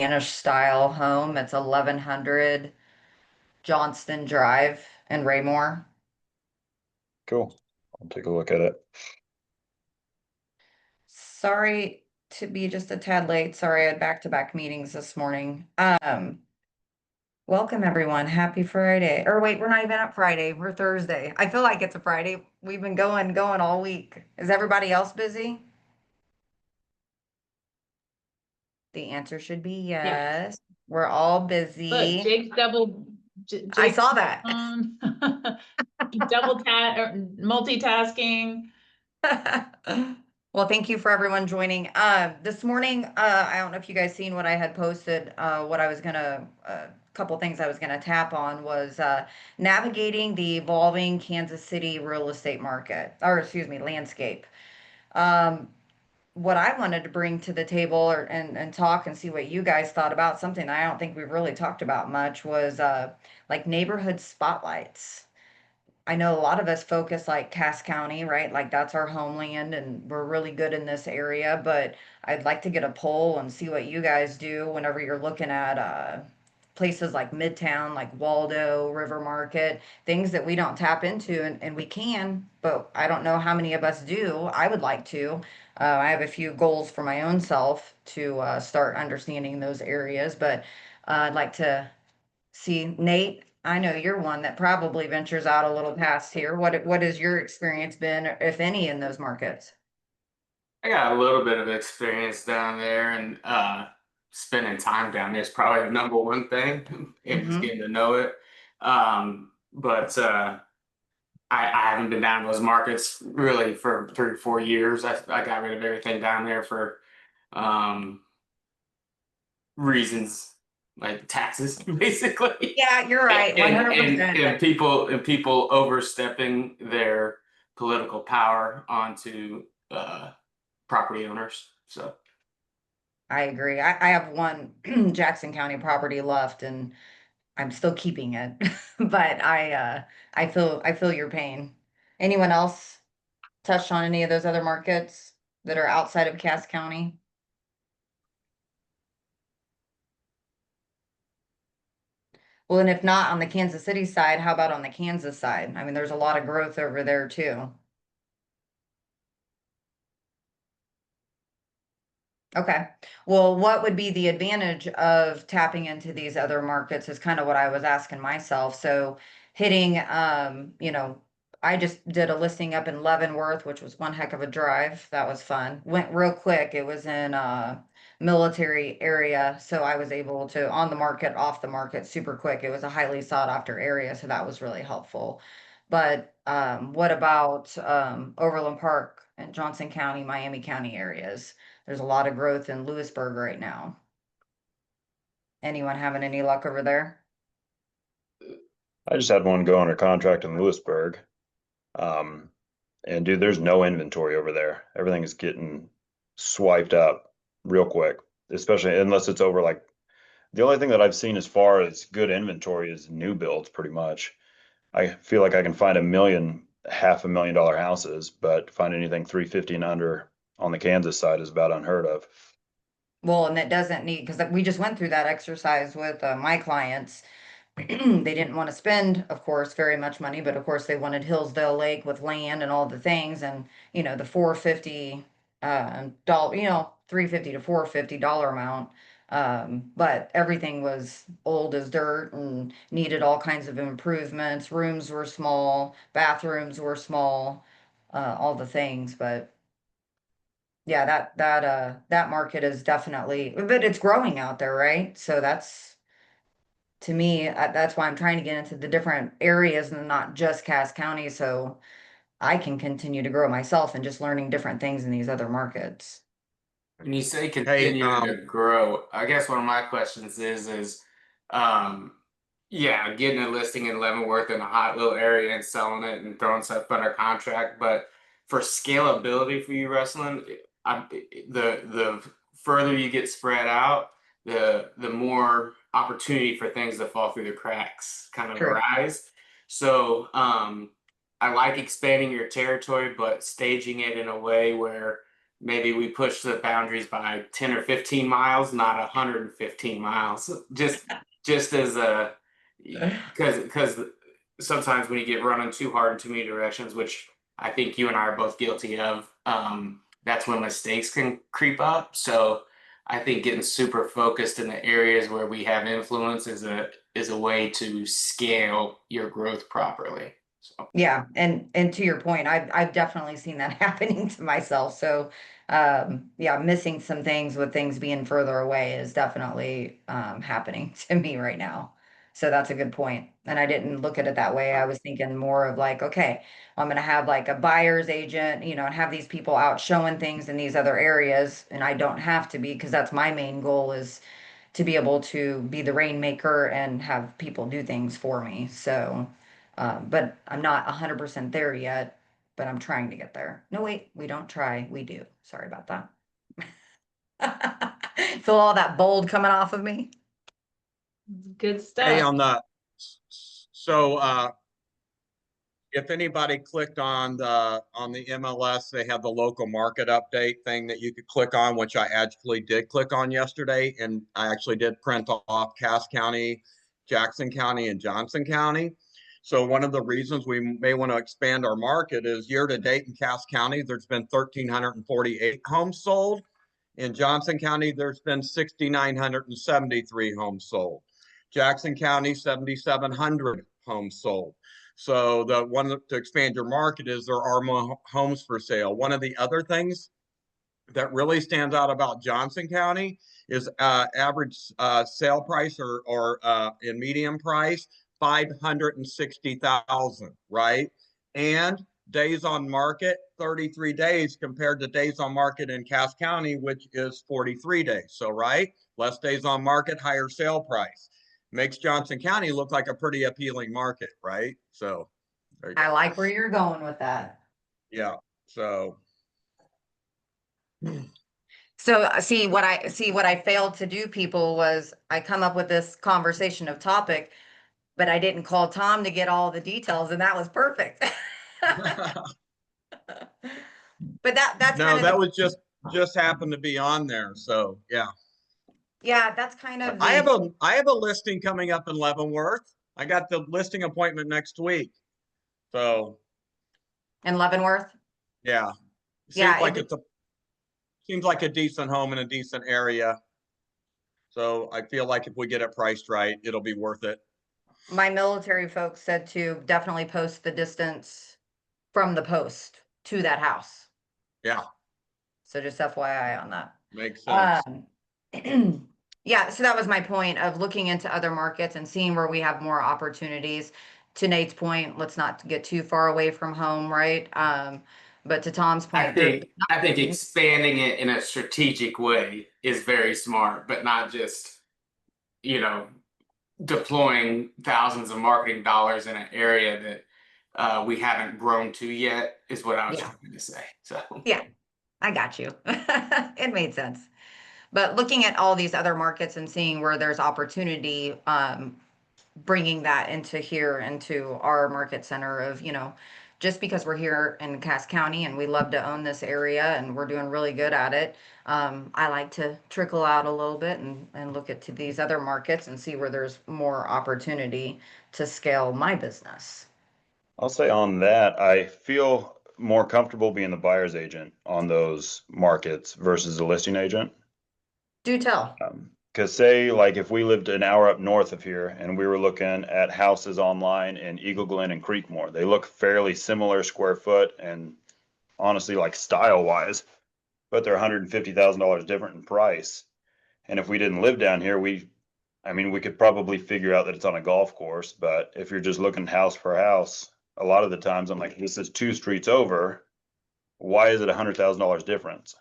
Spanish style home. It's 1100 Johnston Drive in Raymore. Cool. I'll take a look at it. Sorry to be just a tad late. Sorry, I had back-to-back meetings this morning. Welcome everyone. Happy Friday. Or wait, we're not even at Friday. We're Thursday. I feel like it's a Friday. We've been going all week. Is everybody else busy? The answer should be Yes. yes. We're all Look, busy. Jake's I Jake's saw that. on multitasking. Well, thank you for everyone joining. This morning, I don't know if you guys seen what I had posted. What I was gonna, a couple things I was gonna tap on was navigating the evolving Kansas City real estate market, or excuse me, landscape. Um, what I wanted to bring to the table and talk and see what you guys thought about something I don't think we've really talked about much was like neighborhood spotlights. I know a lot of us focus like Cass County, right? Like that's our homeland and we're really good in this area, but I'd like to get a poll and see what you guys do whenever you're looking at places like Midtown, like Waldo, River Market, things that we don't tap into and we can, but I don't know how many of us do. I would like to. I have a few goals for my own self to start understanding those areas, but I'd like to see, Nate, I know you're one that probably ventures out a little past here. What has your experience been, if any, in those markets? I got a little bit of experience down there, and spending time down there is probably the number one thing, and just Hmm. getting to know it. But I haven't been down in those markets really for 3 or 4 years. I got rid of everything down there for um, reasons like taxes, basically, Yeah, you're right. and 100%. people overstepping their political power onto property owners. So. I agree. I have one Jackson County property left and I'm still keeping it. But I feel your pain. Anyone else touched on any of those other markets that are outside of Cass County? Well, and if not on the Kansas City side, how about on the Kansas side? I mean, there's a lot of growth over there too. Okay. Well, what would be the advantage of tapping into these other markets is kind of what I was asking myself. So hitting, I just did a listing up in Leavenworth, which was one heck of a drive. That was fun. Went real quick. It was in military area. So I was able to on the market, off the market super quick. It was a highly sought after area. So that was really helpful. But what about Overland Park and Johnson County, Miami County areas? There's a lot of growth in Lewisburg right now. Anyone having any luck over there? I just had one go under contract in Lewisburg. Um, and dude, there's no inventory over there. Everything is getting swiped up real quick, especially unless it's over like the only thing that I've seen as far as good inventory is new builds pretty much. I feel like I can find a million, $500,000 houses, but find anything 350 and under on the Kansas side is about unheard of. Well, and that doesn't need, because we just went through that exercise with my clients. They didn't want to spend, of course, very much money, but of course they wanted Hillsdale Lake with land and all the things and the 450 dollar, 350 to $450 amount. But everything was old as dirt and needed all kinds of improvements. Rooms were small, bathrooms were small, all the things, but yeah, that market is definitely, but it's growing out there, right? So that's to me, that's why I'm trying to get into the different areas and not just Cass County, so I can continue to grow myself and just learning different things in these other markets. When you say Hey, continuing to grow, I guess one of my questions um, yeah, getting a listing in Leavenworth in a hot little area and selling it and throwing stuff under contract. But for scalability for you wrestling, the further you get spread out, the more opportunity for things to fall through the cracks kind of True. arise. So, I like expanding your territory, but staging it in a way where maybe we push the boundaries by 10 or 15 miles, not 115 miles. Just as a, because sometimes when you get running too hard in too many directions, which I think you and I are both guilty of, that's when mistakes can creep up. So I think getting super focused in the areas where we have influence is a way to scale your growth properly. So Yeah, and to your point, I've definitely seen that happening to myself. So, yeah, missing some things with things being further away is definitely happening to me right now. So that's a good point. And I didn't look at it that way. I was thinking more of like, okay, I'm gonna have like a buyer's agent, you know, and have these people out showing things in these other areas, and I don't have to be because that's my main goal is to be able to be the rainmaker and have people do things for me. So. But I'm not 100% there yet, but I'm trying to get there. No, wait, we don't try, we do. Sorry about that. Feel all that bold coming off of me? Good Hey, stuff. on the, so, if anybody clicked on the MLS, they have the local market update thing that you could click on, which I actually did click on yesterday. And I actually did print off Cass County, Jackson County, and Johnson County. So one of the reasons we may want to expand our market is year to date in Cass County, there's been 1,348 homes sold. In Johnson County, there's been 6,973 homes sold. Jackson County, 7,700 homes sold. So the one to expand your market is there are more homes for sale. One of the other things that really stands out about Johnson County is average sale price or in medium price, 560,000, right? And days on market, 33 days compared to days on market in Cass County, which is 43 days. So, right, less days on market, higher sale price. Makes Johnson County look like a pretty appealing market, right? So there you I go. like where you're going with that. Yeah. So So see what I failed to do, people, was I come up with this conversation of topic, but I didn't call Tom to get all the details, and that was perfect. But that's kind no, of that the was just happened to be on there. So yeah. yeah, that's kind of I the have a listing coming up in Leavenworth. I got the listing appointment next week. So in Leavenworth. yeah. Yeah, Seems like a decent home in a decent area. So I feel like if we get it priced right, it'll be worth it. my military folks said to definitely post the distance from the post to that house. Yeah, So just FYI on that. makes sense. Yeah, so that was my point of looking into other markets and seeing where we have more opportunities. To Nate's point, let's not get too far away from home, right? But to Tom's point, I think expanding it in a strategic way is very smart, but not just, you know, deploying thousands of marketing dollars in an area that we haven't grown to yet is what I was yeah, trying to say. So yeah, I got you. It made sense. But looking at all these other markets and seeing where there's opportunity, bringing that into here, into our market center of, you know, just because we're here in Cass County and we love to own this area and we're doing really good at it, I like to trickle out a little bit and look at to these other markets and see where there's more opportunity to scale my business. I'll say on that, I feel more comfortable being the buyer's agent on those markets versus the listing agent. Do tell. Because say like if we lived an hour up north of here and we were looking at houses online in Eagle Glen and Creekmore, they look fairly similar square foot and honestly like style wise, but they're $150,000 different in price. And if we didn't live down here, I mean, we could probably figure out that it's on a golf course, but if you're just looking house per house, a lot of the times I'm like, this is 2 streets over. Why is it $100,000 difference?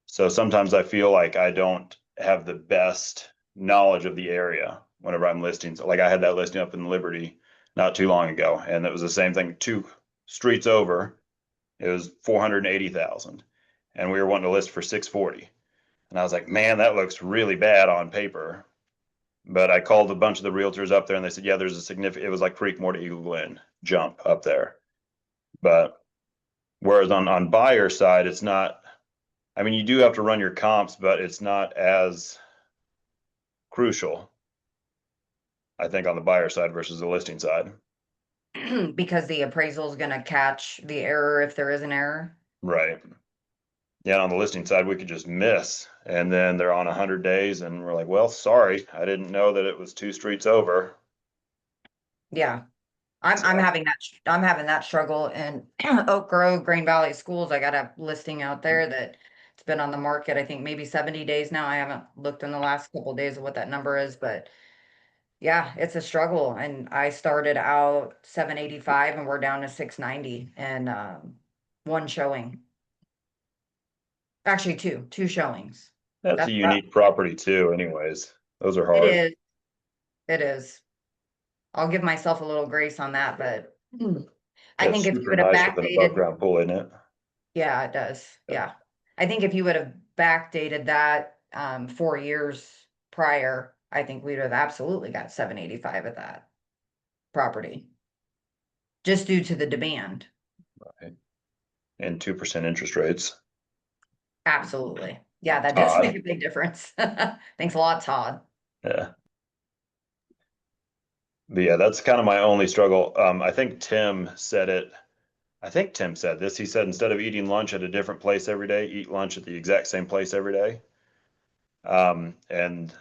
So sometimes I feel like I don't have the best knowledge of the area whenever I'm listing. So like I had that listing up in Liberty not too long ago, and it was the same thing, 2 streets over. It was 480,000, and we were wanting to list for 640. And I was like, man, that looks really bad on paper. But I called a bunch of the realtors up there and they said, yeah, there's a significant, it was like Creekmore to Eagle Glen jump up there. But whereas on buyer side, it's not I mean, you do have to run your comps, but it's not as crucial, I think, on the buyer side versus the listing side. Because the appraisal is gonna catch the error if there is an error. Right. Yeah, on the listing side, we could just miss, and then they're on 100 days, and we're like, well, sorry, I didn't know that it was 2 streets over. Yeah. I'm So, having that struggle in Oak Grove, Green Valley Schools. I got a listing out there that it's been on the market, I think maybe 70 days now. I haven't looked in the last couple of days of what that number is, but yeah, it's a struggle. And I started out 785 and we're down to 690 and one showing. Actually two showings. that's a That's rough. unique property too, anyways. Those are It hard. is. It is. I'll give myself a little grace on that, but I That's think if you super would have nice with an above backdated, ground pool, isn't it? yeah, it does. Yeah. Yeah. I think if you would have backdated that 4 years prior, I think we'd have absolutely got 785 at that property. Just due to the demand. Right. And 2% interest rates. Absolutely. Yeah, that does Todd. make a big difference. Thanks a lot, Todd. Yeah. But yeah, that's kind of my only struggle. I think Tim said it. I think Tim said this. He said instead of eating lunch at a different place every day, eat lunch at the exact same place every day. And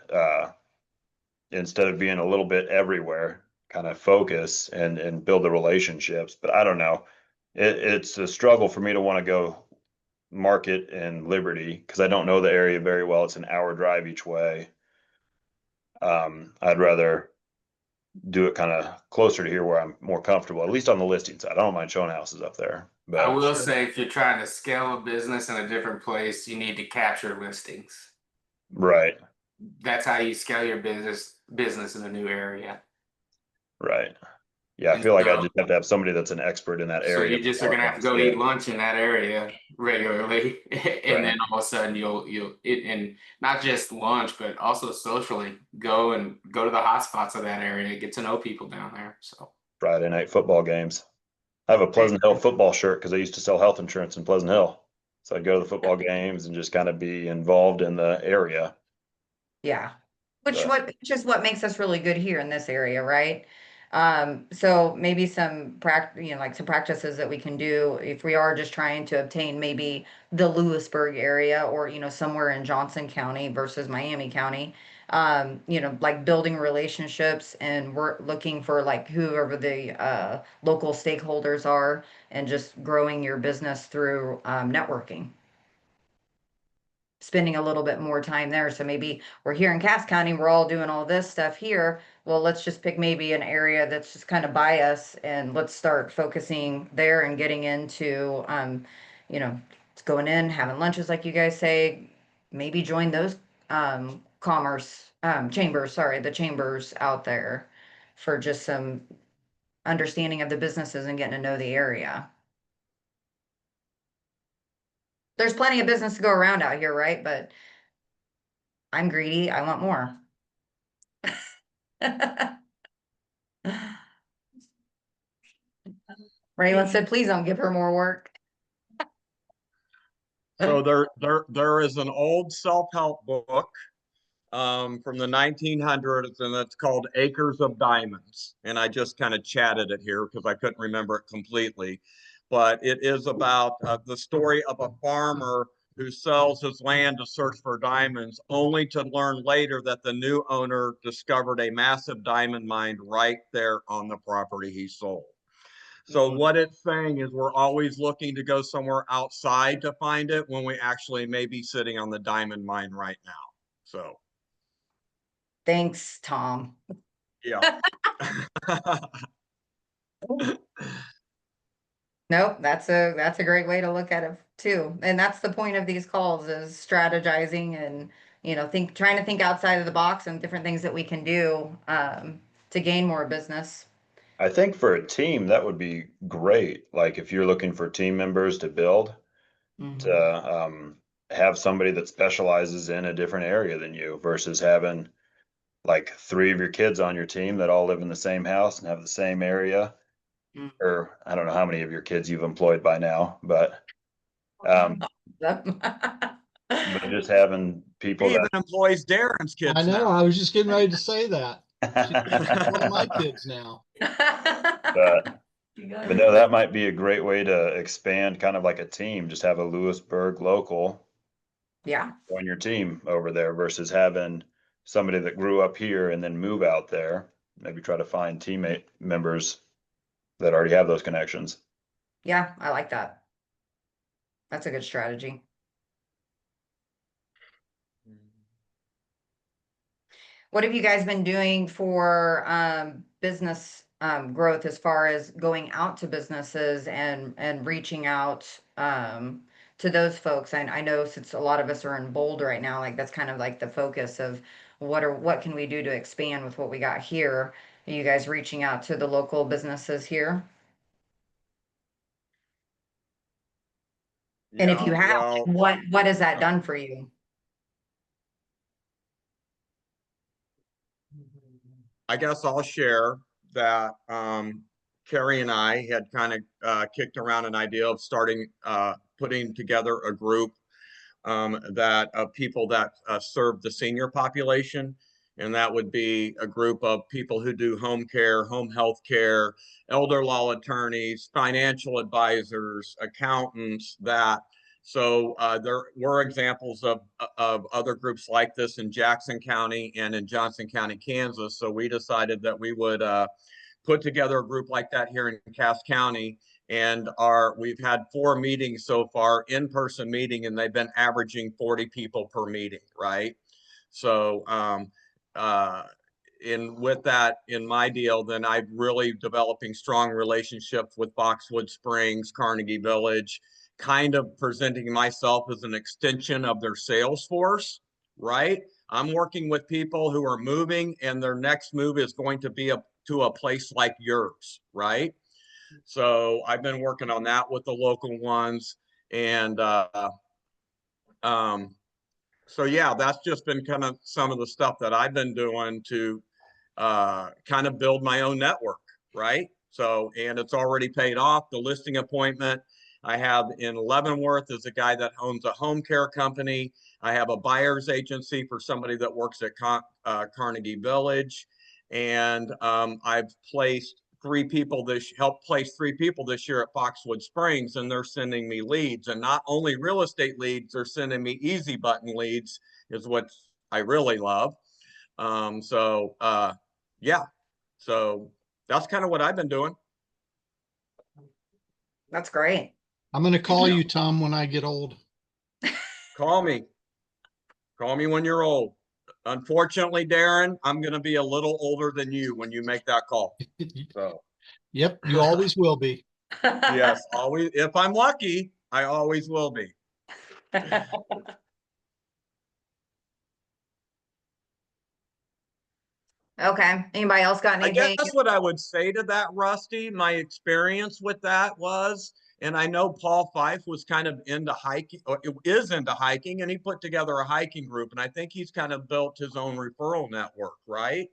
instead of being a little bit everywhere, kind of focus and build the relationships. But I don't know. It's a struggle for me to want to go Market and Liberty because I don't know the area very well. It's an hour drive each way. I'd rather do it kind of closer to here where I'm more comfortable, at least on the listing side. I don't mind showing houses up there, I but will say if you're trying to scale a business in a different place, you need to capture listings. right, That's how you scale your business in a new area. right. Yeah, I And feel like I so just have to have somebody that's an expert in that So area you just are before gonna I have want to to go say eat it. lunch in that area regularly, and Right. then all of a sudden and not just lunch, but also socially go to the hot spots of that area, get to know people down there. So Friday night football games. I have a Pleasant Hill football shirt because I used to sell health insurance in Pleasant Hill. So I'd go to the football games and just kind of be involved in the area. Yeah. But Which is what makes us really good here in this area, right? So maybe some like some practices that we can do if we are just trying to obtain maybe the Lewisburg area or, somewhere in Johnson County versus Miami County. Like building relationships and we're looking for like whoever the local stakeholders are and just growing your business through networking, spending a little bit more time there. So maybe we're here in Cass County, we're all doing all this stuff here. Well, let's just pick maybe an area that's just kind of by us and let's start focusing there and getting into, you know, going in, having lunches like you guys say, maybe join those commerce chambers, sorry, the chambers out there for just some understanding of the businesses and getting to know the area. There's plenty of business to go around out here, right? But I'm greedy. I want more. Raylan said, please don't give her more work. So there is an old self-help book from the 1900s, and it's called Acres of Diamonds. And I just kind of chatted it here because I couldn't remember it completely. But it is about the story of a farmer who sells his land to search for diamonds, only to learn later that the new owner discovered a massive diamond mine right there on the property he sold. So what it's saying is we're always looking to go somewhere outside to find it when we actually may be sitting on the diamond mine right now. So Thanks, Tom. yeah. Nope, that's a great way to look at it too. And that's the point of these calls is strategizing and, trying to think outside of the box and different things that we can do to gain more business. I think for a team, that would be great. Like if you're looking for team members to build, Mhm. to have somebody that specializes in a different area than you versus having like 3 of your kids on your team that all live in the same house and have the same area. Mhm. Or I don't know how many of your kids you've employed by now, but um, But just having people He even employs Darren's kids I know. now. I was just getting ready to say that. She's one of my that, kids now. but no, that might be a great way to expand kind of like a team, just have a Lewisburg local Yeah, on your team over there versus having somebody that grew up here and then move out there. Maybe try to find teammate members that already have those connections. yeah, I like that. That's a good strategy. What have you guys been doing for business growth as far as going out to businesses and reaching out to those folks? I know since a lot of us are in Bold right now, like that's kind of like the focus of what can we do to expand with what we got here? Are you guys reaching out to the local businesses here? And if Yeah, you have, well, what has that done for you? I guess I'll share that Carrie and I had kind of kicked around an idea of starting putting together a group that of people that serve the senior population. And that would be a group of people who do home care, home health care, elder law attorneys, financial advisors, accountants, that. So there were examples of other groups like this in Jackson County and in Johnson County, Kansas. So we decided that we would put together a group like that here in Cass County. And we've had 4 meetings so far, in-person meeting, and they've been averaging 40 people per meeting, right? So with that in my deal, then I'm really developing strong relationships with Boxwood Springs, Carnegie Village, kind of presenting myself as an extension of their sales force, right? I'm working with people who are moving, and their next move is going to be to a place like yours, right? So I've been working on that with the local ones. And so, yeah, that's just been kind of some of the stuff that I've been doing to kind of build my own network, right? So, and it's already paid off. The listing appointment I have in Leavenworth is a guy that owns a home care company. I have a buyer's agency for somebody that works at Carnegie Village. And I've helped place 3 people this year at Foxwood Springs, and they're sending me leads, and not only real estate leads, they're sending me easy button leads, is what I really love. Yeah, so that's kind of what I've been doing. That's great. I'm going to call Yeah. you, Tom, when I get old. Call me when you're old. Unfortunately, Darren, I'm going to be a little older than you when you make that call. So Yep, you always will be. yes, always. If I'm lucky, I always will be. Okay. Anybody else got I anything? guess what I would say to that, Rusty, my experience with that was, and I know Paul Fife was kind of into hiking, or is into hiking, and he put together a hiking group, and I think he's kind of built his own referral network, right?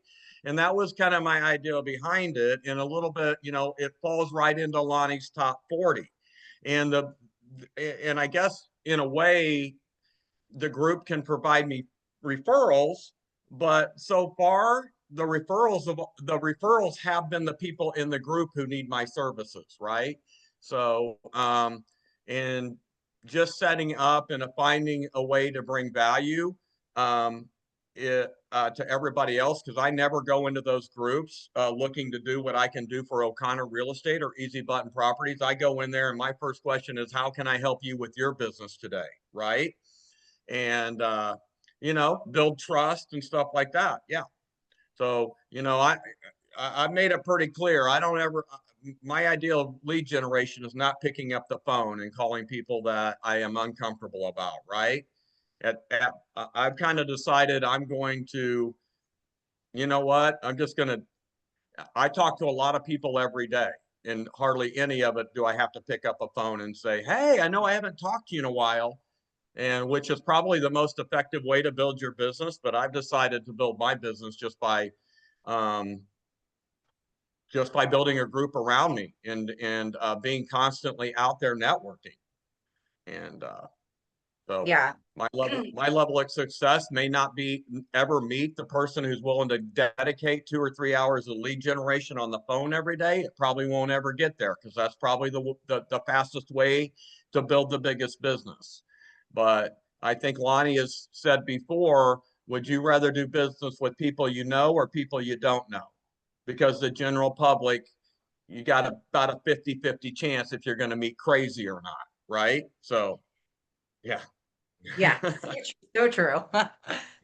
And that was kind of my idea behind it. And a little bit, it falls right into Lonnie's top 40. And I guess in a way, the group can provide me referrals, but so far the referrals have been the people in the group who need my services, right? So and just setting up and finding a way to bring value to everybody else, because I never go into those groups looking to do what I can do for O'Connor Real Estate or Easy Button Properties. I go in there and my first question is, how can I help you with your business today, right? And build trust and stuff like that. Yeah. So I've made it pretty clear. I don't ever. My ideal lead generation is not picking up the phone and calling people that I am uncomfortable about. Right. I've kind of decided I'm going to. You know what? I talk to a lot of people every day, and hardly any of it do I have to pick up a phone and say, "Hey, I know I haven't talked to you in a while." And which is probably the most effective way to build your business. But I've decided to build my business um, just by building a group around me and being constantly out there networking. And So Yeah. my level of success may not be ever meet the person who's willing to dedicate 2 or 3 hours of lead generation on the phone every day. It probably won't ever get there because that's probably the fastest way to build the biggest business. But I think Lonnie has said before, would you rather do business with people you know or people you don't know? Because the general public, you got about a 50-50 chance if you're going to meet crazy or not, right? So, yeah. Yeah, so true.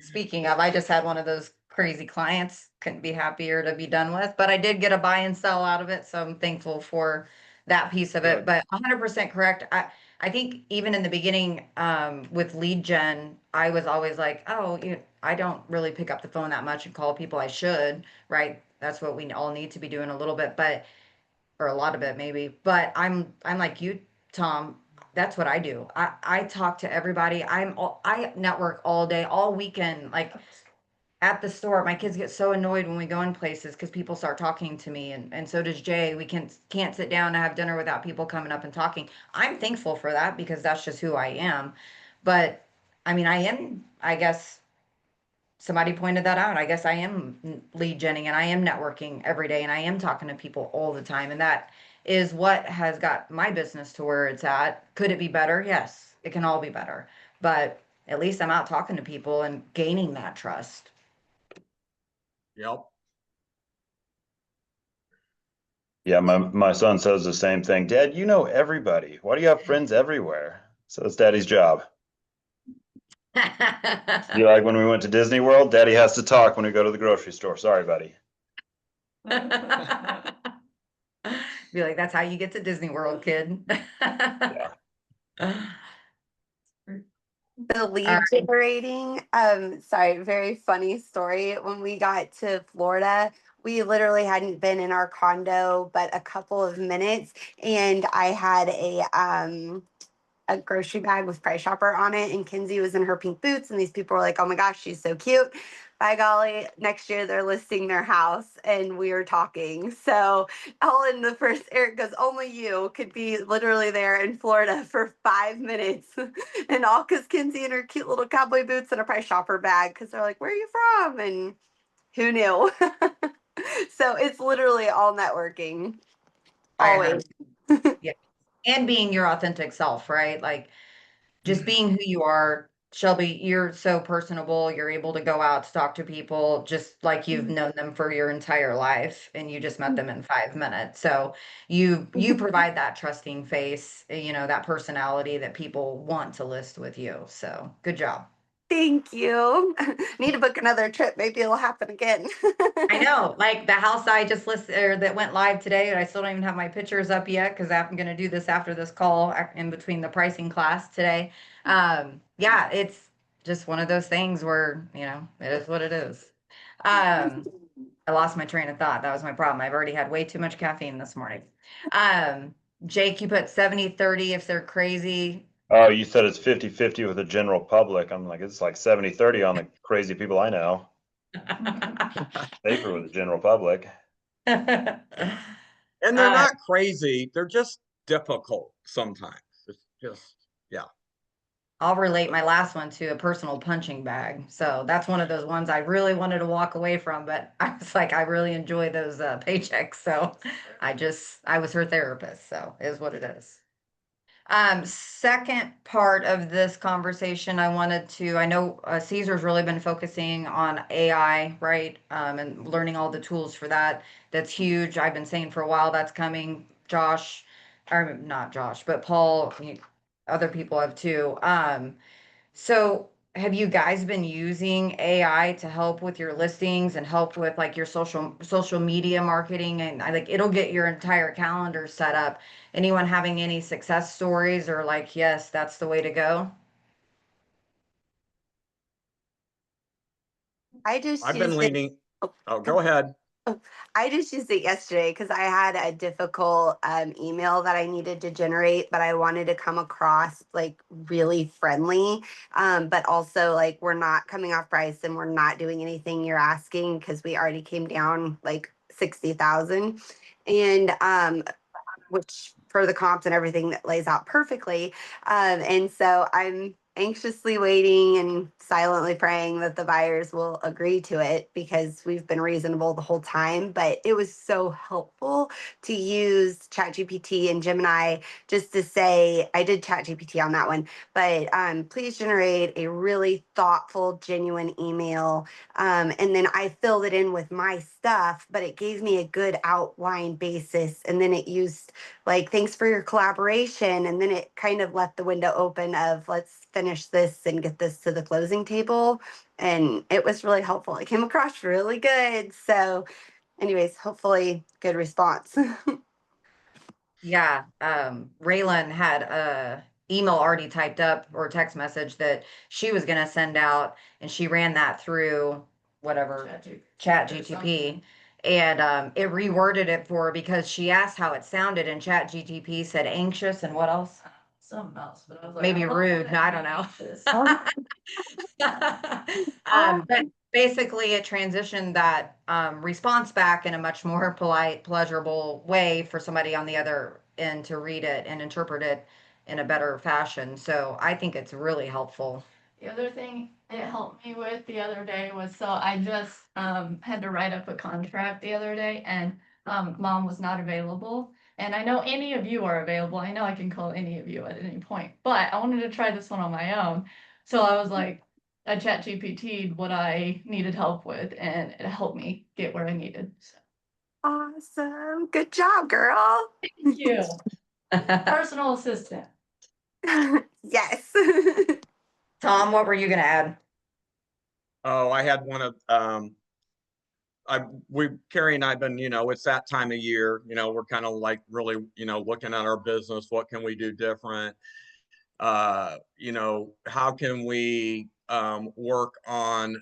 Speaking of, I just had one of those crazy clients. Couldn't be happier to be done with, but I did get a buy and sell out of it, so I'm thankful for that piece of it. Good. But 100% correct. I think even in the beginning, with lead gen, I was always like, oh, I don't really pick up the phone that much and call people. I should, right? That's what we all need to be doing a little bit, but or a lot of it maybe. But I'm like you, Tom. That's what I do. I talk to everybody. I network all day, all weekend. Like at the store, my kids get so annoyed when we go in places because people start talking to me, and so does Jay. We can't sit down and have dinner without people coming up and talking. I'm thankful for that because that's just who I am. But I mean, I am, I guess somebody pointed that out. I guess I am lead genning and I am networking every day and I am talking to people all the time. And that is what has got my business to where it's at. Could it be better? Yes, it can all be better. But at least I'm out talking to people and gaining that trust. Yep. Yeah, my son says the same thing. Dad, you know everybody. Why do you have friends everywhere? So it's Daddy's job. You like when we went to Disney World? Daddy has to talk when we go to the grocery store. Sorry, buddy. Be like, that's how you get to Disney World, kid. Yeah. The lead generating, sorry, very funny story. When we got to Florida, we literally hadn't been in our condo but a couple of minutes, and I had a grocery bag with Price Shopper on it, and Kinsey was in her pink boots, and these people were like, "Oh my gosh, she's so cute." By golly, next year they're listing their house, and we were talking. So, all in the first, Eric goes, "Only you could be literally there in Florida for 5 minutes," and all because Kinsey in her cute little cowboy boots and a Price Shopper bag, because they're like, "Where are you from?" And who knew? So it's literally all networking, always. Yeah. And being your authentic self, right? Like just being who you are. Shelby, you're so personable. You're able to go out to talk to people just like you've known them for your entire life and you just met them in 5 minutes. So you provide that trusting face, that personality that people want to list with you. So good job. Thank you. Need to book another trip. Maybe it'll happen again. I know, like the house I just listed or that went live today, and I still don't even have my pictures up yet because I'm going to do this after this call in between the pricing class today. Yeah, it's just one of those things where, it is what it is. I lost my train of thought. That was my problem. I've already had way too much caffeine this morning. Um, Jake, you put 70-30 if they're crazy. Oh, you said it's 50-50 with the general public. I'm like, it's like 70-30 on the crazy people I know. Safer with the general public. And they're not crazy. They're just difficult sometimes. It's just, yeah. I'll relate my last one to a personal punching bag. So that's one of those ones I really wanted to walk away from, but I was like, I really enjoy those paychecks. So I was her therapist. So it is what it is. Second part of this conversation, I know Caesar's really been focusing on AI, right? And learning all the tools for that. That's huge. I've been saying for a while that's coming. Josh, or not Josh, but Paul, other people have too. So have you guys been using AI to help with your listings and help with like your social media marketing and like it'll get your entire calendar set up. Anyone having any success stories or like, yes, that's the way to go? I just I've been used it. leaning. Oh, Oh, go ahead. I just used it yesterday because I had a difficult email that I needed to generate, but I wanted to come across like really friendly. But also like we're not coming off price and we're not doing anything you're asking because we already came down like 60,000. And which for the comps and everything that lays out perfectly. And so I'm anxiously waiting and silently praying that the buyers will agree to it because we've been reasonable the whole time. But it was so helpful to use ChatGPT and Gemini just to say, I did ChatGPT on that one, but please generate a really thoughtful, genuine email. And then I filled it in with my stuff, but it gave me a good outline basis. And then it used like, thanks for your collaboration. And then it kind of left the window open of let's finish this and get this to the closing table. And it was really helpful. It came across really good. So, anyways, hopefully, good response. Yeah, Raylan had a email already typed up or text message that she was gonna send out, and she ran that through whatever Chat GTP, and it reworded it for her because she asked how it sounded, and Chat GTP said anxious and what else? Something else, but I was like, Maybe I don't rude. know I don't know. this. But basically it transitioned that response back in a much more polite, pleasurable way for somebody on the other end to read it and interpret it in a better fashion. So I think it's really helpful. The other thing it helped me with the other day was, so I just had to write up a contract the other day, and mom was not available. And I know any of you are available. I know I can call any of you at any point, but I wanted to try this one on my own. So I was like, I chat GPT'd what I needed help with, and it helped me get where I needed. So Awesome. Good job, girl. thank you. Personal assistant. Yes. Tom, what were you gonna add? Oh, I had one of, Carrie and I've been, it's that time of year, we're kind of like really, looking at our business. What can we do different? How can we work on,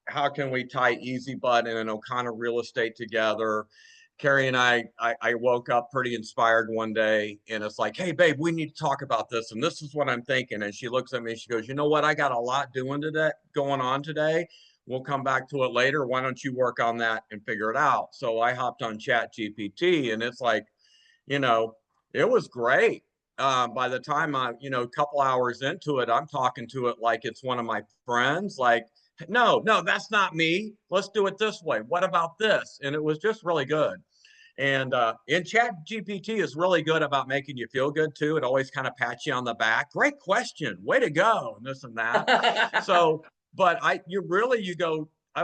how can we tie Easy Button and O'Connor Real Estate together? Carrie and I woke up pretty inspired one day, and it's like, hey, babe, we need to talk about this. And this is what I'm thinking. And she looks at me and she goes, you know what? I got a lot going on today. We'll come back to it later. Why don't you work on that and figure it out? So I hopped on Chat GPT, and it's like, it was great. By the time a couple hours into it, I'm talking to it like it's one of my friends. Like, no, that's not me. Let's do it this way. What about this? And it was just really good. And Chat GPT is really good about making you feel good too. It always kind of pats you on the back. Great question. Way to go. And this and that. So, but I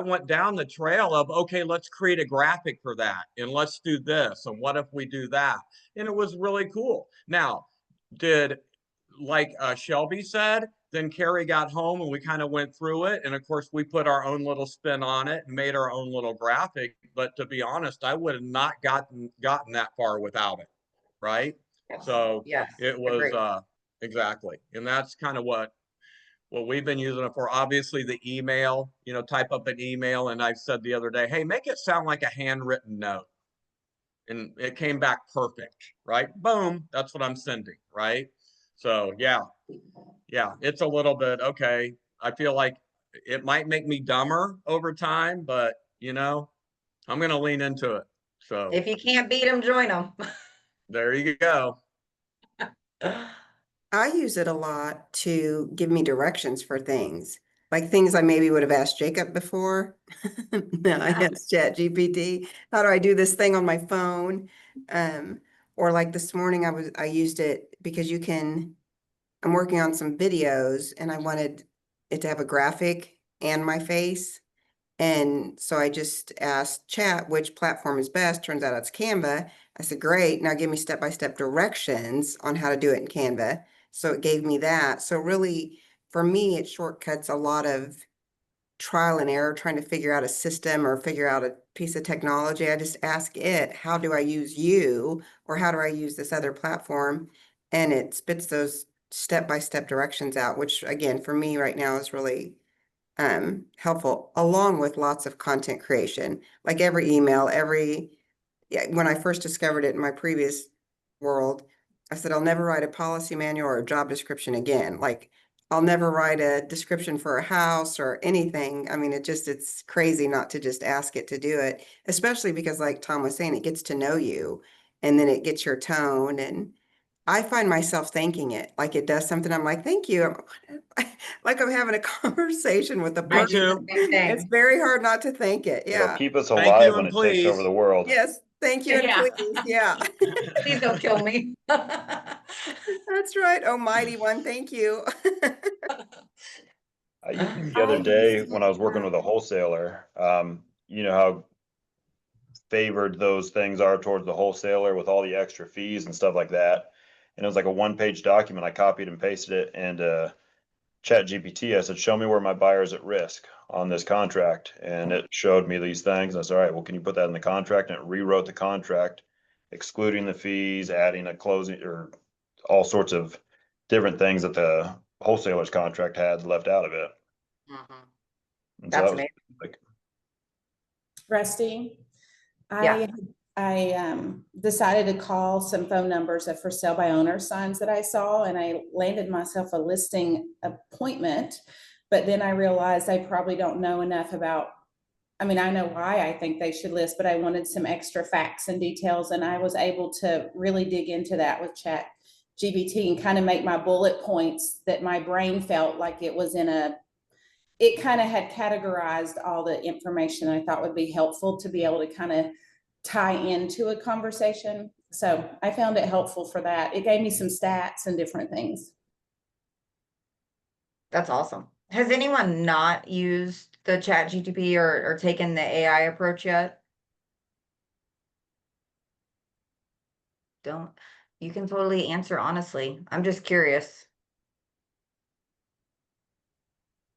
went down the trail of, okay, let's create a graphic for that. And let's do this. And what if we do that? And it was really cool. Now, like Shelby said, then Carrie got home and we kind of went through it. And of course, we put our own little spin on it and made our own little graphic. But to be honest, I would have not gotten that far without it. Right. Yes. So Yes, it was agreed. exactly. And that's kind of what we've been using it for. Obviously, the email, type up an email. And I said the other day, hey, make it sound like a handwritten note. And it came back perfect. Right. Boom. That's what I'm sending. Right. So yeah, it's a little bit, okay. I feel like it might make me dumber over time, but I'm going to lean into it. So If you can't beat them, join them. there you go. I use it a lot to give me directions for things, like things I maybe would have asked Jacob before. Now I ask ChatGPT, how do I do this thing on my phone? Or like this morning, I used it because I'm working on some videos and I wanted it to have a graphic and my face. And so I just asked Chat which platform is best. Turns out it's Canva. I said, great. Now give me step-by-step directions on how to do it in Canva. So it gave me that. So really, for me, it shortcuts a lot of trial and error, trying to figure out a system or figure out a piece of technology. I just ask it, how do I use you? Or how do I use this other platform? And it spits those step-by-step directions out, which again, for me right now is really helpful, along with lots of content creation. Like every email, when I first discovered it in my previous world, I said, I'll never write a policy manual or a job description again. Like I'll never write a description for a house or anything. I mean, it's crazy not to just ask it to do it, especially because like Tom was saying, it gets to know you and then it gets your tone. And I find myself thanking it, like it does something. I'm like, thank you. Like I'm having a conversation with a Me I do person. the too. same It's thing. very hard not to thank it. It'll Yeah. keep us Thank you alive when and it takes over please. the world. Yes. Thank you and Yeah. please. Yeah. Please don't kill me. That's right. Almighty one. Thank you. I used it the I other use day it, when I was working with a wholesaler. You know how favored those things are towards the wholesaler with all the extra fees and stuff like that. And it was like a one-page document. I copied and pasted it and Chat GPT. I said, show me where my buyer's at risk on this contract. And it showed me these things. And I said, all right, well, can you put that in the contract? And it rewrote the contract, excluding the fees, adding a closing or all sorts of different things that the wholesaler's contract had left out of it. Mhm. And so That's that was amazing. like, Rusty. Yeah. I decided to call some phone numbers of for sale by owner signs that I saw, and I landed myself a listing appointment. But then I realized I probably don't know enough about. I mean, I know why I think they should list, but I wanted some extra facts and details, and I was able to really dig into that with Chat GPT and kind of make my bullet points that my brain felt like it was in a. It kind of had categorized all the information I thought would be helpful to be able to kind of tie into a conversation. So I found it helpful for that. It gave me some stats and different things. That's awesome. Has anyone not used the Chat GTP or taken the AI approach yet? Don't, you can totally answer honestly. I'm just curious.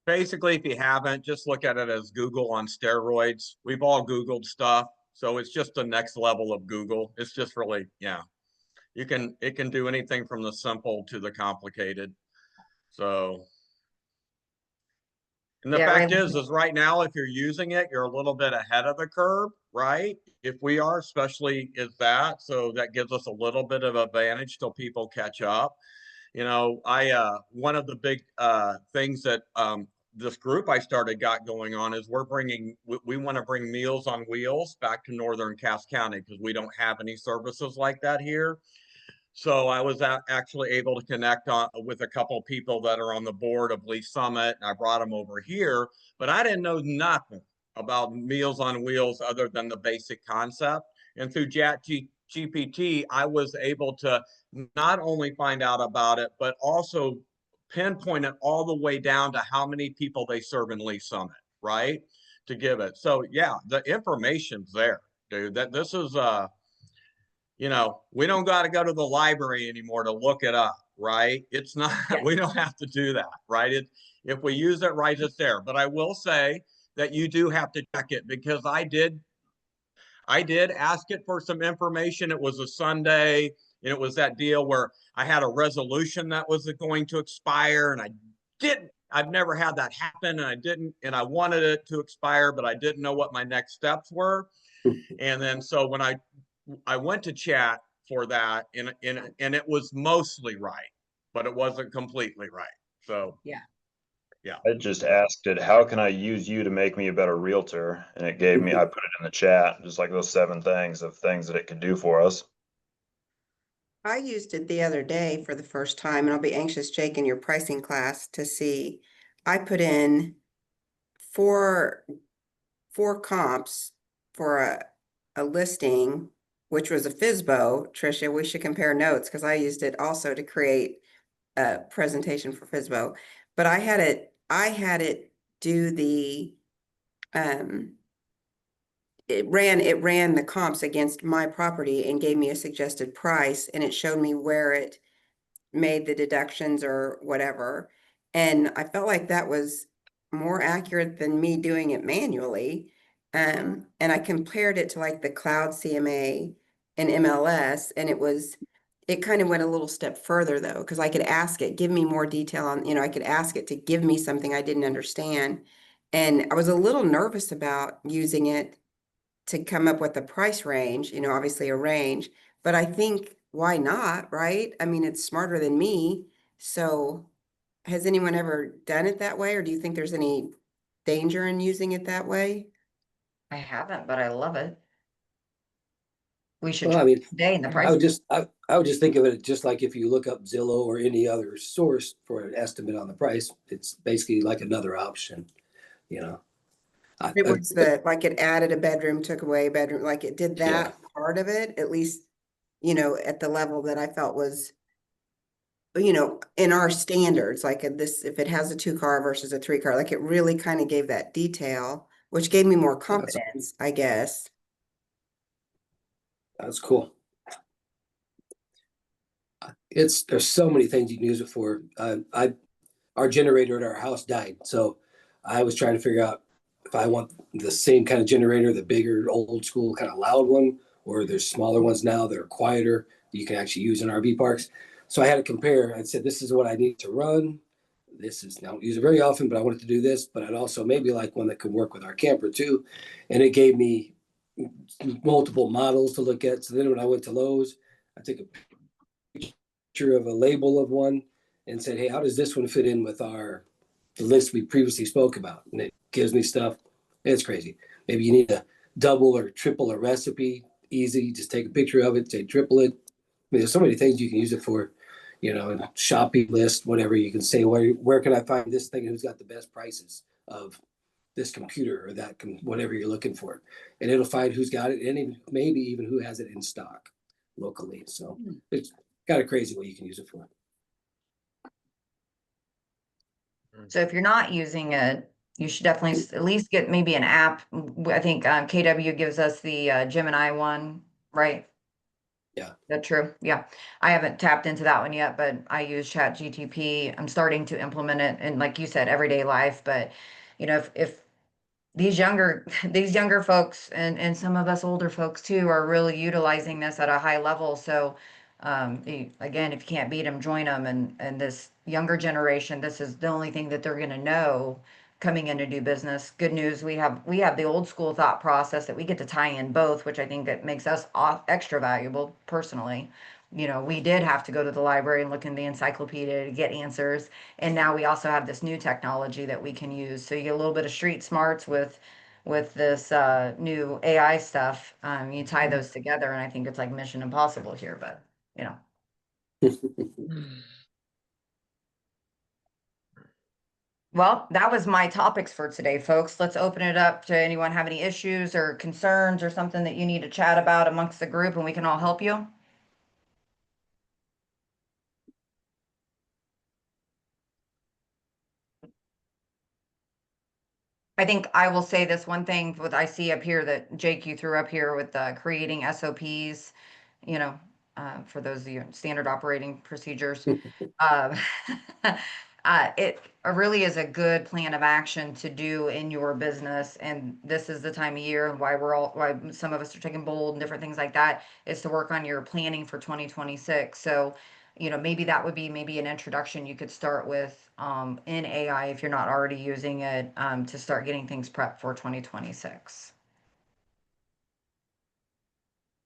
Basically, if you haven't, just look at it as Google on steroids. We've all Googled stuff. So it's just the next level of Google. It's just really, yeah. It can do anything from the simple to the complicated. So, and the Yeah, fact right. is right now, if you're using it, you're a little bit ahead of the curve, right? If we are, especially is that, so that gives us a little bit of advantage till people catch up. You know, one of the big things that this group I started got going on is we want to bring Meals on Wheels back to Northern Cass County because we don't have any services like that here. So I was actually able to connect with a couple of people that are on the board of Lee Summit, and I brought them over here, but I didn't know nothing about Meals on Wheels other than the basic concept. And through GPT, I was able to not only find out about it, but also pinpoint it all the way down to how many people they serve in Lee Summit, right? To give it. So yeah, the information's there, dude. That this is we don't got to go to the library anymore to look it up, right? It's not, Yeah. we don't have to do that, right? If we use it right, it's there. But I will say that you do have to check it because I did ask it for some information. It was a Sunday, and it was that deal where I had a resolution that was going to expire, and I've never had that happen, and and I wanted it to expire, but I didn't know what my next steps were. And then so when I went to chat for that, and it was mostly right, but it wasn't completely right. So Yeah. yeah. I just asked it, how can I use you to make me a better realtor? And it gave me, I put it in the chat, just like those 7 things that it could do for us. I used it the other day for the first time, and I'll be anxious, Jake, in your pricing class to see. I put in four comps for a listing, which was a FSBO. Tricia, we should compare notes because I used it also to create a presentation for FSBO. But I had it do the it ran the comps against my property and gave me a suggested price, and it showed me where it made the deductions or whatever. And I felt like that was more accurate than me doing it manually. And I compared it to like the cloud CMA and MLS, and it kind of went a little step further though, because I could ask it, give me more detail on, I could ask it to give me something I didn't understand. And I was a little nervous about using it to come up with a price range, obviously a range, but I think why not, right? I mean, it's smarter than me. So has anyone ever done it that way, or do you think there's any danger in using it that way? I haven't, but I love it. we should Well, try I mean, today in the I price. would just, I would just think of it just like if you look up Zillow or any other source for an estimate on the price, it's basically like another option, you know. It would, It's the, like it added a bedroom, took away a bedroom, like it did Yeah. that part of it, at least, you know, at the level that I felt was, you know, in our standards, like this, if it has a 2-car versus a 3-car, like it really kind of gave that detail, which gave me more confidence, I guess. That's cool. There's so many things you can use it for. Our generator at our house died, so I was trying to figure out if I want the same kind of generator, the bigger, old school, kind of loud one, or there's smaller ones now that are quieter that you can actually use in RV parks. So I had to compare. I said, this is what I need to run. This is, I don't use it very often, but I wanted to do this. But I'd also maybe like one that could work with our camper too. And it gave me multiple models to look at. So then when I went to Lowe's, I took a picture of a label of one and said, hey, how does this one fit in with the list we previously spoke about? And it gives me stuff. It's crazy. Maybe you need to double or triple a recipe. Easy. Just take a picture of it, say triple it. I mean, there's so many things you can use it for, you know, and shopping list, whatever. You can say, where can I find this thing? Who's got the best prices of this computer or that, whatever you're looking for. And it'll find who's got it and maybe even who has it in stock locally. So it's got a crazy way you can use it for. so if you're not using it, you should definitely at least get maybe an app. I think KW gives us the Gemini one, right? Yeah. Is that true? Yeah. I haven't tapped into that one yet, but I use Chat GTP. I'm starting to implement it in, like you said, everyday life. But you know, if these younger folks and some of us older folks too are really utilizing this at a high level. So again, if you can't beat them, join them. And this younger generation, this is the only thing that they're going to know coming in to do business. Good news, we have the old school thought process that we get to tie in both, which I think that makes us extra valuable personally. You know, we did have to go to the library and look in the encyclopedia to get answers. And now we also have this new technology that we can use. So you get a little bit of street smarts with this new AI stuff. You tie those together, and I think it's like Mission Impossible here. But you know, well, that was my topics for today, folks. Let's open it up to anyone have any issues or concerns or something that you need to chat about amongst the group, and we can all help you. I think I will say this one thing what I see up here that Jake you threw up here with creating SOPs, you know, for those of you standard operating procedures. Uh, it really is a good plan of action to do in your business, and this is the time of year and why some of us are taking bold and different things like that is to work on your planning for 2026. So you know, maybe that would be maybe an introduction you could start with in AI if you're not already using it to start getting things prepped for 2026.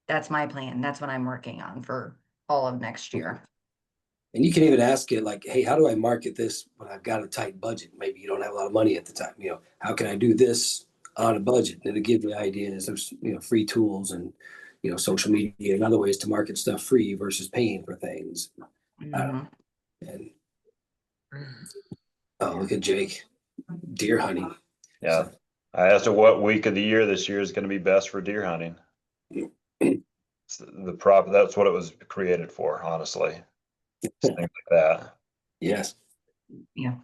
That's my plan. That's what I'm working on for all of next year. And you can even ask it like, hey, how do I market this when I've got a tight budget? Maybe you don't have a lot of money at the time. You know, how can I do this on a budget? And it'll give you ideas. There's, you know, free tools and, you know, social media and other ways to market stuff free versus paying for things. Mhm. And oh, look at Jake, deer hunting. Yeah. I asked her what week of the year this year is going to be best for deer hunting. It's that's what it was created for, honestly. Things like that. Yes. Yeah.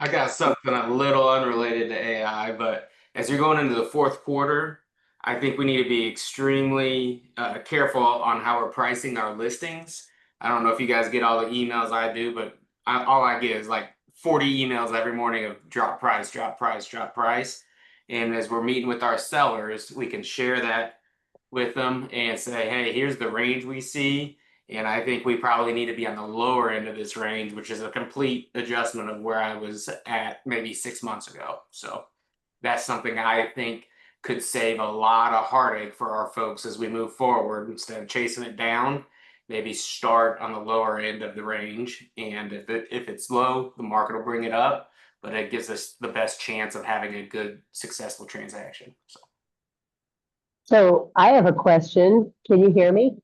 I got something a little unrelated to AI, but as you're going into the fourth quarter, I think we need to be extremely careful on how we're pricing our listings. I don't know if you guys get all the emails I do, but all I get is like 40 emails every morning of drop price, drop price, drop price. And as we're meeting with our sellers, we can share that with them and say, hey, here's the range we see. And I think we probably need to be on the lower end of this range, which is a complete adjustment of where I was at maybe 6 months ago. So that's something I think could save a lot of heartache for our folks as we move forward. Instead of chasing it down, maybe start on the lower end of the range. And if it's low, the market will bring it up, but it gives us the best chance of having a good, successful transaction. So So I have a question. Can you hear me?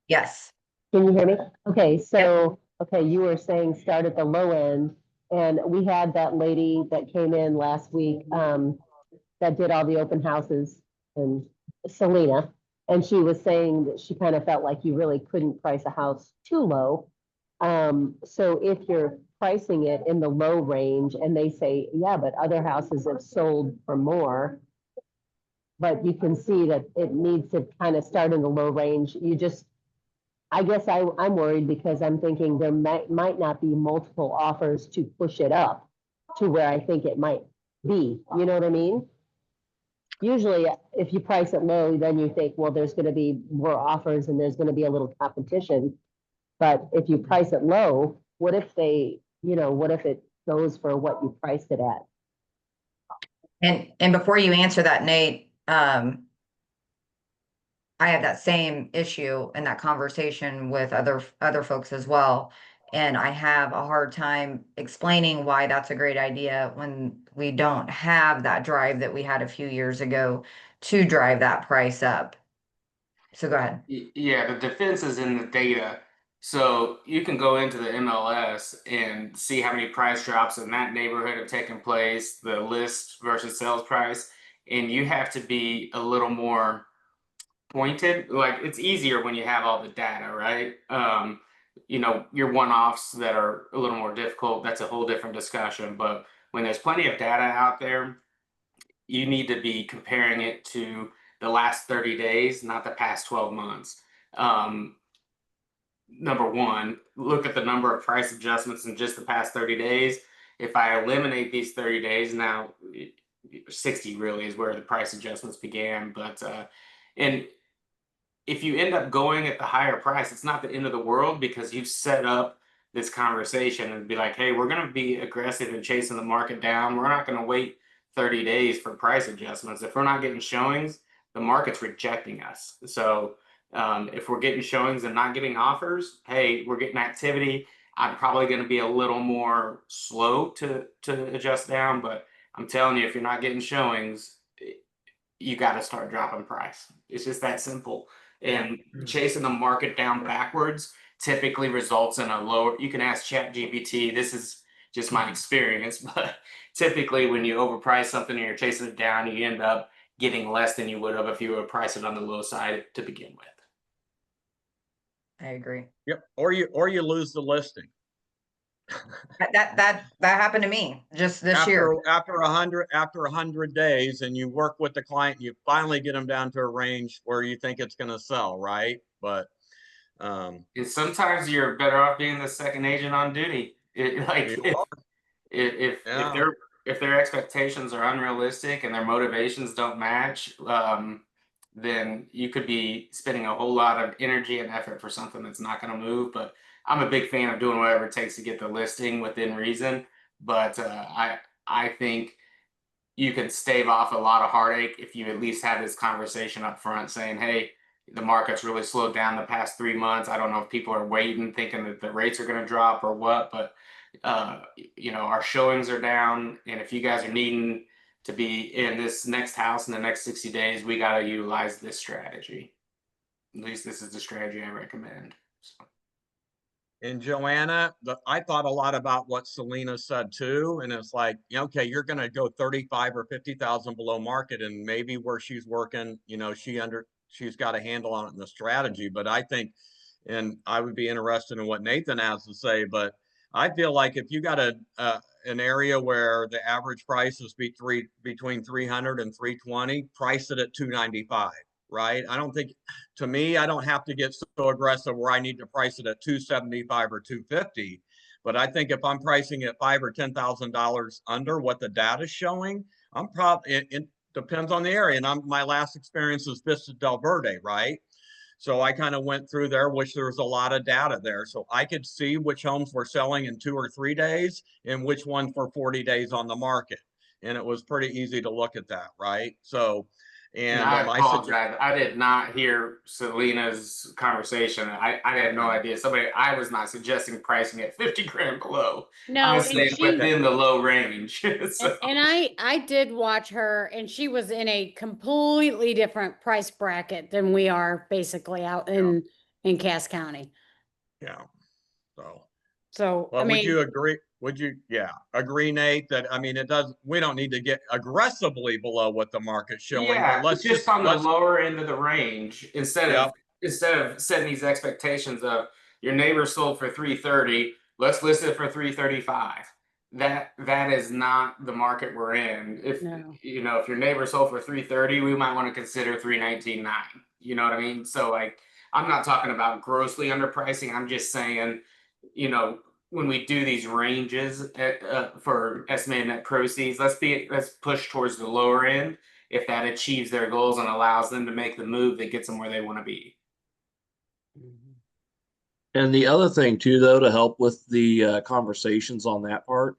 Yes. Can you hear me? Okay, so, okay, you were saying start at the low end. And we had that lady that came in last week, that did all the open houses, and Selena. And she was saying that she kind of felt like you really couldn't price a house too low. So if you're pricing it in the low range and they say, yeah, but other houses have sold for more, but you can see that it needs to kind of start in the low range. I guess I'm worried because I'm thinking there might not be multiple offers to push it up to where I think it might be. You know what I mean? Usually, if you price it low, then you think, well, there's going to be more offers and there's going to be a little competition. But if you price it low, what if what if it goes for what you priced it at? And before you answer that, Nate, I have that same issue and that conversation with other folks as well. And I have a hard time explaining why that's a great idea when we don't have that drive that we had a few years ago to drive that price up. So go ahead. Yeah, the defense is in the data. So you can go into the MLS and see how many price drops in that neighborhood have taken place, the list versus sales price, and you have to be a little more pointed. Like it's easier when you have all the data, right? Your one-offs that are a little more difficult, that's a whole different discussion. But when there's plenty of data out there, you need to be comparing it to the last 30 days, not the past 12 months. Number one, look at the number of price adjustments in just the past 30 days. If I eliminate these 30 days, now 60 really is where the price adjustments began. And if you end up going at the higher price, it's not the end of the world because you've set up this conversation and be like, hey, we're going to be aggressive in chasing the market down. We're not going to wait 30 days for price adjustments. If we're not getting showings, the market's rejecting us. So if we're getting showings and not getting offers, hey, we're getting activity. I'm probably going to be a little more slow to adjust down, but I'm telling you, if you're not getting showings, you got to start dropping price. It's just that simple. And chasing the market down backwards typically results in a lower. You can ask ChatGPT. This is just my experience, but typically when you overprice something and you're chasing it down, you end up getting less than you would have if you were pricing it on the low side to begin with. I agree. Yep. Or you lose the listing. That happened to me just this year. After 100 days, and you work with the client, you finally get them down to a range where you think it's going to sell, right? But and sometimes you're better off being the second agent on duty. If their expectations are unrealistic and their motivations don't match, then you could be spending a whole lot of energy and effort for something that's not going to move. But I'm a big fan of doing whatever it takes to get the listing within reason. But I think you can stave off a lot of heartache if you at least have this conversation up front saying, hey, the market's really slowed down the past 3 months. I don't know if people are waiting, thinking that the rates are going to drop or what, but our showings are down. And if you guys are needing to be in this next house in the next 60 days, we got to utilize this strategy. At least this is the strategy I recommend. So. And Joanna, I thought a lot about what Selena said too. And it's like, okay, you're going to go 35 or 50,000 below market, and maybe where she's working, she's got a handle on it in the strategy. But I think, and I would be interested in what Nathan has to say, but I feel like if you got an area where the average price is between 300 and 320, price it at 295. Right? I don't think, to me, I don't have to get so aggressive where I need to price it at 275 or 250. But I think if I'm pricing it $5,000 or $10,000 under what the data is showing, I'm probably, it depends on the area. And my last experience was Vista Del Verde, right? So I kind of went through there, which there was a lot of data there. So I could see which homes were selling in 2 or 3 days and which one for 40 days on the market. And it was pretty easy to look at that, right? So, And I my apologize. I did not hear Selena's conversation. I had no idea. I was not suggesting pricing at 50 grand below. I No, was and saying she, within the low range. So, and I did watch her, and she was in a completely different price bracket than we are basically out in Cass County. yeah, so. So, I Well, would mean, you agree? Would you, agree, Nate, that, I mean, we don't need to get aggressively below what the market's showing, but yeah, let's just on the let's, lower end of the range instead Yep. of setting these expectations of your neighbor sold for 330, let's list it for 335. That is not the market we're in. If No. you know, if your neighbor sold for 330, we might want to consider 319.9. You know what I mean? So like, I'm not talking about grossly underpricing. I'm just saying, you know, when we do these ranges for estimated net proceeds, let's push towards the lower end if that achieves their goals and allows them to make the move that gets them where they want to be. And the other thing too, though, to help with the conversations on that part,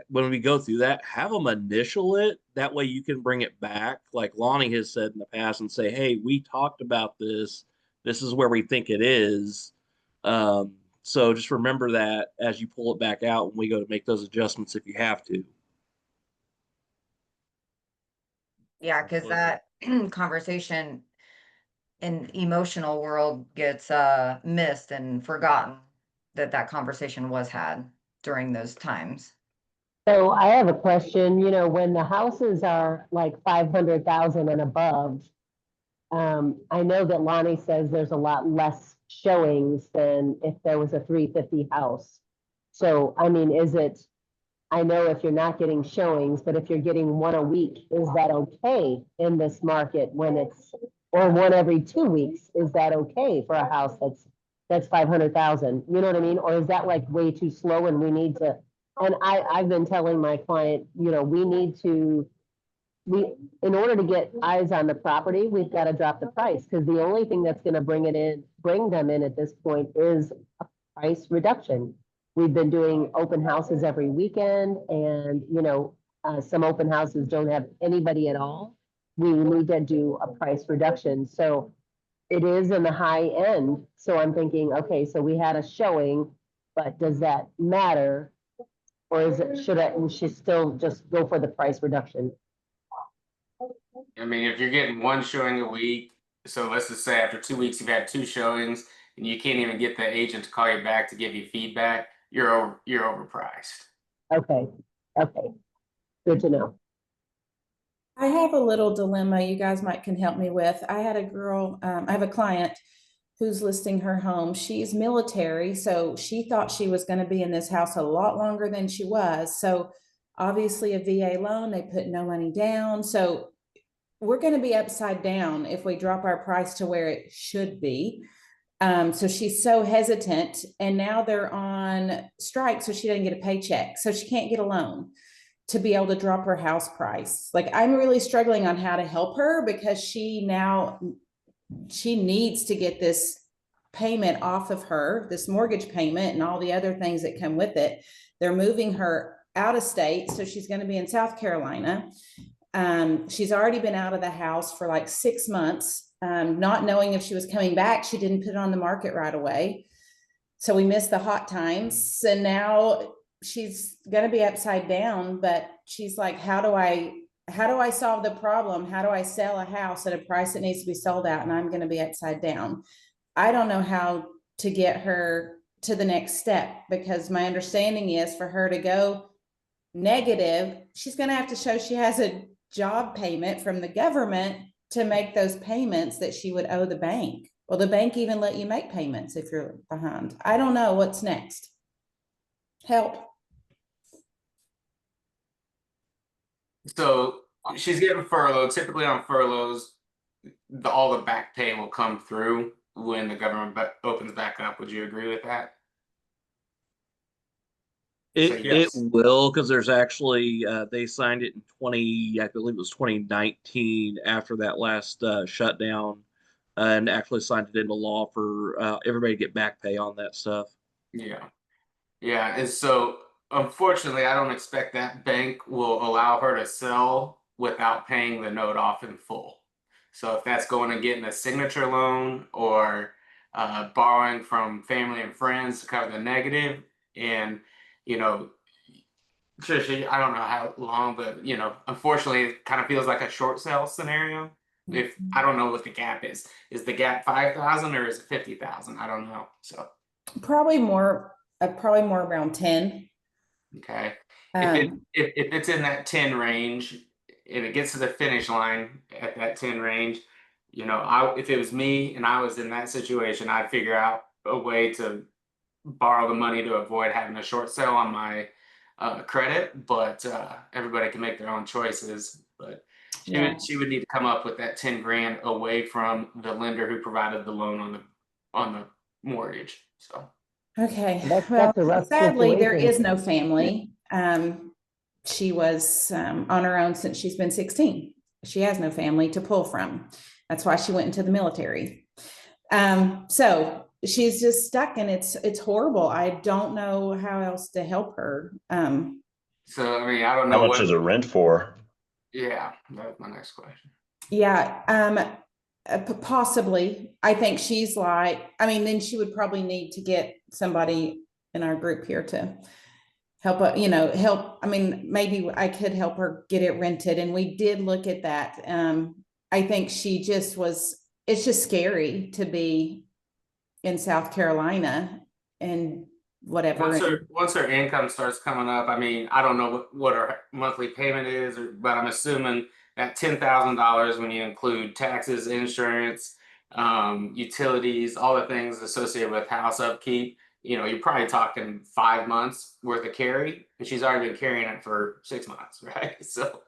when we go through that, have them initial it. That way you can bring it back, like Lonnie has said in the past, and say, "Hey, we talked about this. This is where we think it is." So just remember that as you pull it back out when we go to make those adjustments, if you have to. Yeah, because that conversation in emotional world gets missed and forgotten that conversation was had during those times. So I have a question, you know, when the houses are like 500,000 and above, I know that Lonnie says there's a lot less showings than if there was a 350 house. So, I mean, I know if you're not getting showings, but if you're getting one a week, is that okay in this market or one every 2 weeks, is that okay for a house that's 500,000? You know what I mean? Or is that like way too slow and we need to, and I've been telling my client, you know, in order to get eyes on the property, we've got to drop the price, because the only thing that's going to bring them in at this point is a price reduction. We've been doing open houses every weekend, and, you know, some open houses don't have anybody at all. We need to do a price reduction. So it is in the high end. So I'm thinking, okay, so we had a showing, but does that matter? Or we should still just go for the price reduction? I mean, if you're getting one showing a week, so let's just say after 2 weeks you've had 2 showings and you can't even get the agent to call you back to give you feedback, you're overpriced. Okay, good to know. I have a little dilemma you guys can help me with. I had a girl, I have a client who's listing her home. She's military, so she thought she was going to be in this house a lot longer than she was. So obviously a VA loan, they put no money down. So we're going to be upside down if we drop our price to where it should be. So she's so hesitant, and now they're on strike, so she doesn't get a paycheck. So she can't get a loan to be able to drop her house price. Like, I'm really struggling on how to help her, because she needs to get this payment off of her, this mortgage payment and all the other things that come with it. They're moving her out of state, so she's going to be in South Carolina. She's already been out of the house for like 6 months, not knowing if she was coming back. She didn't put it on the market right away, so we missed the hot times. And now she's going to be upside down, but she's like, how do I solve the problem? How do I sell a house at a price that needs to be sold at? And I'm going to be upside down. I don't know how to get her to the next step, because my understanding is for her to go negative, she's going to have to show she has a job payment from the government to make those payments that she would owe the bank. Will the bank even let you make payments if you're behind? I don't know what's next. Help. So she's getting furloughed. Typically on furloughs, all the back pay will come through when the government opens back up. Would you agree with that? It will, because there's actually they signed it in I believe it was 2019 after that last shutdown, and actually signed it into law for everybody to get back pay on that stuff. Yeah. And so unfortunately, I don't expect that bank will allow her to sell without paying the note off in full. So if that's going and getting a signature loan or borrowing from family and friends to cover the negative, and you know, Trisha, I don't know how long, but unfortunately, it kind of feels like a short sale scenario. If I don't know what the gap is the gap 5,000 or is it 50,000? I don't know. So Probably more around 10. okay, Um, if it's in that 10 range, if it gets to the finish line at that 10 range, if it was me and I was in that situation, I'd figure out a way to borrow the money to avoid having a short sale on my credit, but everybody can make their own choices. But yeah. she would need to come up with that 10 grand away from the lender who provided the loan on the mortgage. So Okay. That's Well, a rough sadly, there situation. is no family. She was on her own since she's been 16. She has no family to pull from. That's why she went into the military. So she's just stuck, and it's horrible. I don't know how else to help her. so I mean, I don't How know much is a rent for? Yeah, that's my next question. Yeah, possibly. I think she's like, I mean, then she would probably need to get somebody in our group here to help, help. I mean, maybe I could help her get it rented. And we did look at that. I think she just it's just scary to be in South Carolina and whatever. Once her income starts coming up, I mean, I don't know what her monthly payment is, but I'm assuming that $10,000 when you include taxes, insurance, utilities, all the things associated with house upkeep, you're probably talking 5 months worth of carry, and she's already been carrying it for 6 months, right? So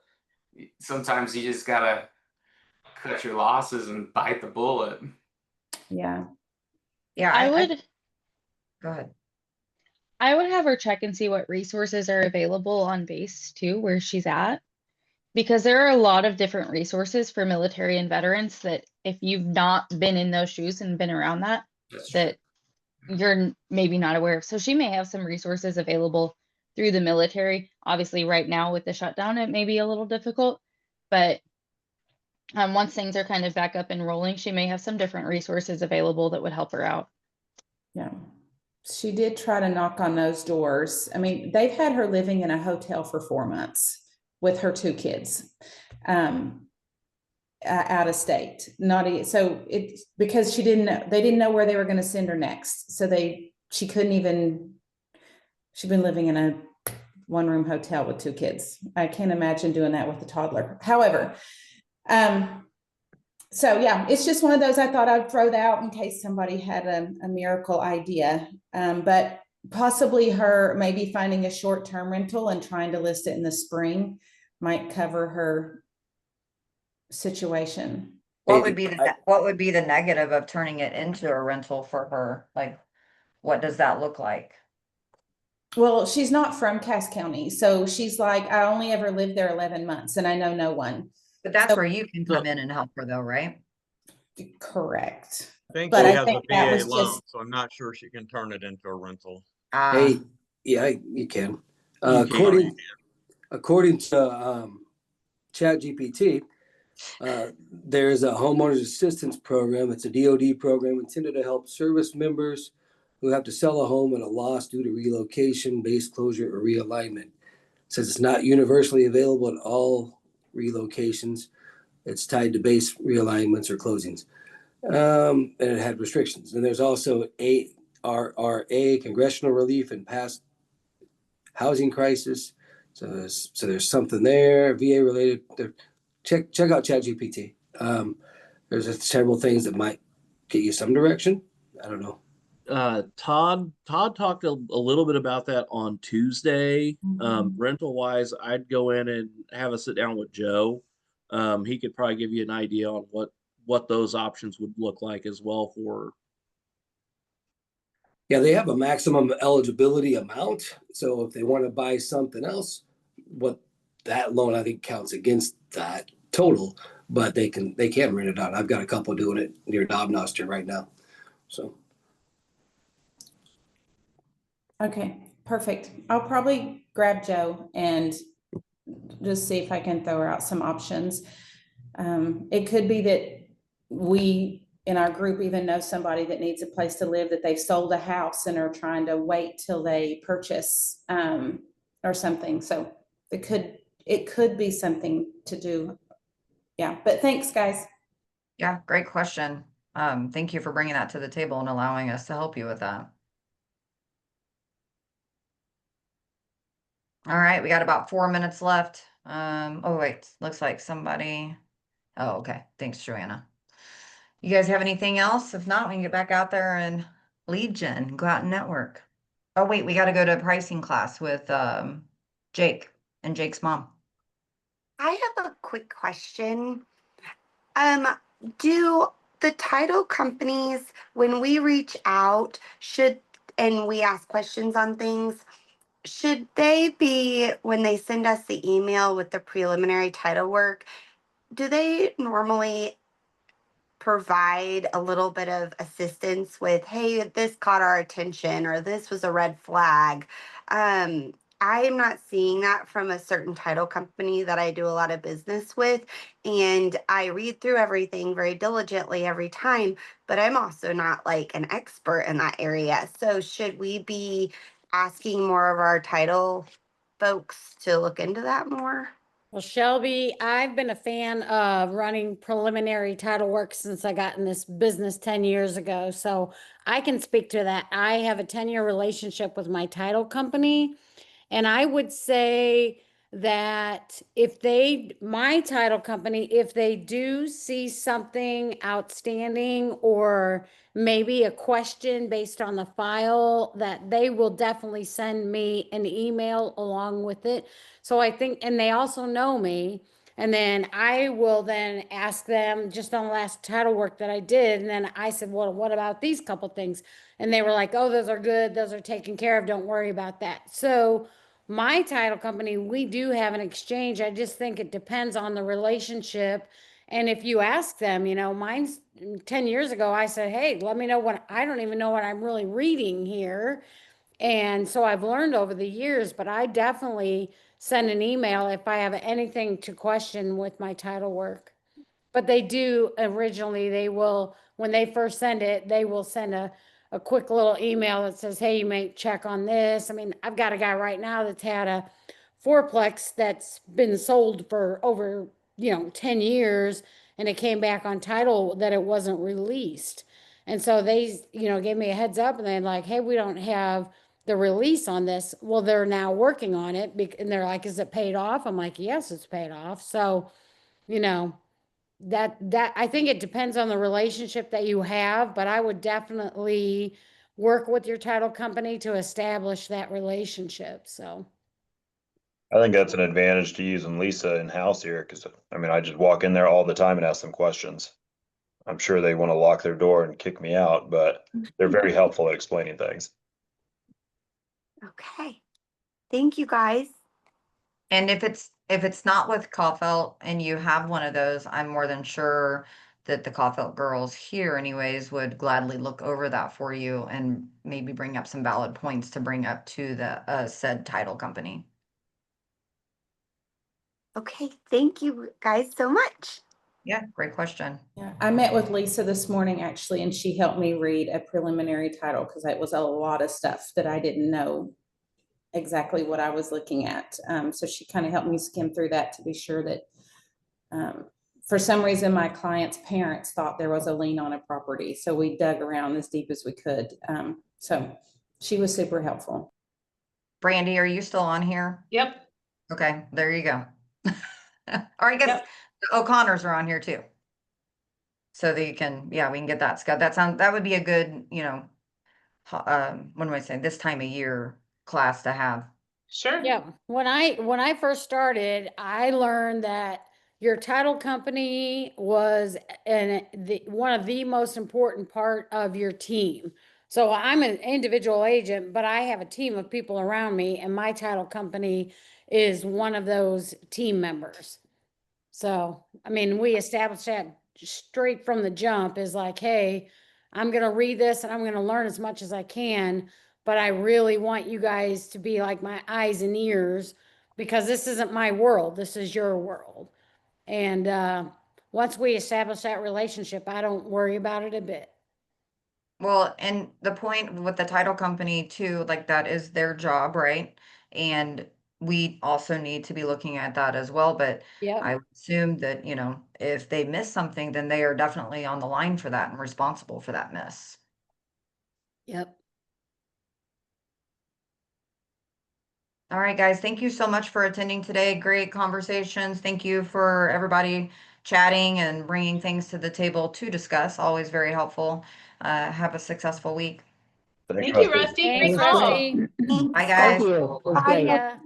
sometimes you just gotta cut your losses and bite the bullet. Yeah. Yeah, I would go ahead. I would have her check and see what resources are available on base too, where she's at. Because there are a lot of different resources for military and veterans that if you've not been in those shoes and been around that you're maybe not aware of. So she may have some resources available through the military. Obviously, right now with the shutdown, it may be a little difficult, but once things are kind of back up and rolling, she may have some different resources available that would help her out. Yeah. She did try to knock on those doors. I mean, they've had her living in a hotel for 4 months with her 2 kids, out of state. So it's because they didn't know where they were going to send her next. So she'd been living in a 1-room hotel with 2 kids. I can't imagine doing that with a toddler. However, so yeah, it's just one of those I thought I'd throw that out in case somebody had a miracle idea. But possibly her maybe finding a short-term rental and trying to list it in the spring might cover her situation. What would be the negative of turning it into a rental for her? Like, what does that look like? Well, she's not from Cass County. So she's like, I only ever lived there 11 months and I know no one. But that's where you can come in and help her though, right? Correct. I think But she I has a think that VA was loan, just- so I'm not sure she can turn it into a rental. Hey, yeah, you can. You can. According to ChatGPT, there's a homeowners assistance program. It's a DoD program intended to help service members who have to sell a home at a loss due to relocation, base closure, or realignment. It says it's not universally available at all relocations. It's tied to base realignments or closings. And it had restrictions. And there's also ARRA, congressional relief and past housing crisis. So there's something there, VA related. Check out ChatGPT. There's several things that might get you some direction. I don't know. Todd talked a little bit about that on Tuesday. Rental wise, I'd go in and have a sit down with Joe. He could probably give you an idea on what those options would look like as well for. Yeah, they have a maximum eligibility amount. So if they want to buy something else, what that loan I think counts against that total, but they can rent it out. I've got a couple doing it near Dobnoster right now. So Okay, perfect. I'll probably grab Joe and just see if I can throw her out some options. It could be that we in our group even know somebody that needs a place to live, that they've sold a house and are trying to wait till they purchase, or something. So it could be something to do. Yeah, but thanks, guys. Yeah, great question. Thank you for bringing that to the table and allowing us to help you with that. All right, we got about 4 minutes left. Oh wait, looks like somebody. Oh, okay. Thanks, Joanna. You guys have anything else? If not, we can get back out there and lead gen, go out and network. Oh wait, we got to go to a pricing class with Jake and Jake's mom. I have a quick question. Um, do the title companies, when we reach out, and we ask questions on things, should they be, when they send us the email with the preliminary title work, do they normally provide a little bit of assistance with, hey, this caught our attention or this was a red flag? I am not seeing that from a certain title company that I do a lot of business with. And I read through everything very diligently every time, but I'm also not like an expert in that area. So should we be asking more of our title folks to look into that more? Well, Shelby, I've been a fan of running preliminary title work since I got in this business 10 years ago. So I can speak to that. I have a 10-year relationship with my title company. And I would say that my title company, if they do see something outstanding or maybe a question based on the file, that they will definitely send me an email along with it. So I think, and they also know me. And then I will then ask them just on the last title work that I did. And then I said, well, what about these couple things? And they were like, oh, those are good. Those are taken care of. Don't worry about that. So my title company, we do have an exchange. I just think it depends on the relationship. And if you ask them, mine's 10 years ago, I said, hey, let me know what, I don't even know what I'm really reading here. And so I've learned over the years, but I definitely send an email if I have anything to question with my title work. But they do originally, they will, when they first send it, they will send a quick little email that says, hey, you may check on this. I mean, I've got a guy right now that's had a fourplex that's been sold for over, 10 years, and it came back on title that it wasn't released. And so they, gave me a heads up and they're like, hey, we don't have the release on this. Well, they're now working on it and they're like, is it paid off? I'm like, yes, it's paid off. So, you know, that I think it depends on the relationship that you have, but I would definitely work with your title company to establish that relationship. So, I think that's an advantage to using Lisa in-house here, because I mean, I just walk in there all the time and ask them questions. I'm sure they want to lock their door and kick me out, but they're very helpful at explaining things. Okay. Thank you, guys. And if it's not with Caulfield and you have one of those, I'm more than sure that the Caulfield girls here anyways would gladly look over that for you and maybe bring up some valid points to bring up to the said title company. Okay. Thank you guys so much. Yeah, great question. Yeah, I met with Lisa this morning actually, and she helped me read a preliminary title because it was a lot of stuff that I didn't know exactly what I was looking at. So she kind of helped me skim through that to be sure that, for some reason, my client's parents thought there was a lien on a property. So we dug around as deep as we could. So she was super helpful. Brandy, are you still on here? Yep. Okay, there you go. Or I guess Yep. the O'Connors are on here too. So that you can, yeah, we can get that, Scott. That would be a good, what do I say, this time of year class to have. Sure. yeah, when I first started, I learned that your title company was one of the most important part of your team. So I'm an individual agent, but I have a team of people around me, and my title company is one of those team members. So, I mean, we established that straight from the jump is like, hey, I'm going to read this and I'm going to learn as much as I can, but I really want you guys to be like my eyes and ears because this isn't my world. This is your world. And once we establish that relationship, I don't worry about it a bit. Well, and the point with the title company too, like that is their job, right? And we also need to be looking at that as well. But Yep. I would assume that, you know, if they miss something, then they are definitely on the line for that and responsible for that miss. Yep. All right, guys, thank you so much for attending today. Great conversations. Thank you for everybody chatting and bringing things to the table to discuss. Always very helpful. Have a successful week. Thanks, Thank you, Rusty. Rusty. Thanks, Great call. Rusty. Bye, Thank guys. you. It was Bye. great. Yeah.